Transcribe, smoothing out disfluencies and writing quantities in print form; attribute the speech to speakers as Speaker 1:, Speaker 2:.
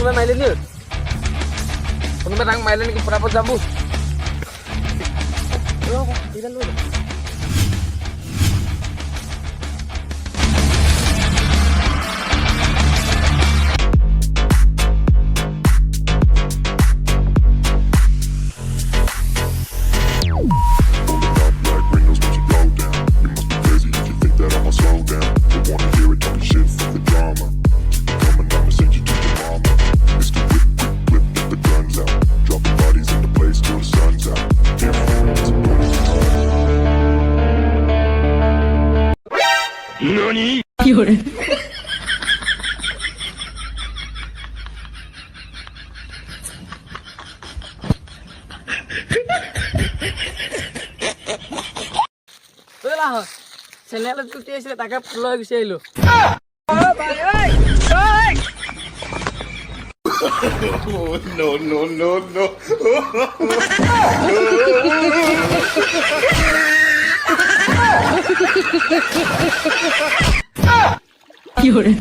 Speaker 1: কোনোবাই মাৰিলে নি কোনোবাই তাক মাৰিলে নেকি পটাপট যাবো চেনেলত কুটি আছিলে তাকে লৈ গুচি আহিলো
Speaker 2: No, no, no, no.
Speaker 3: Fiore.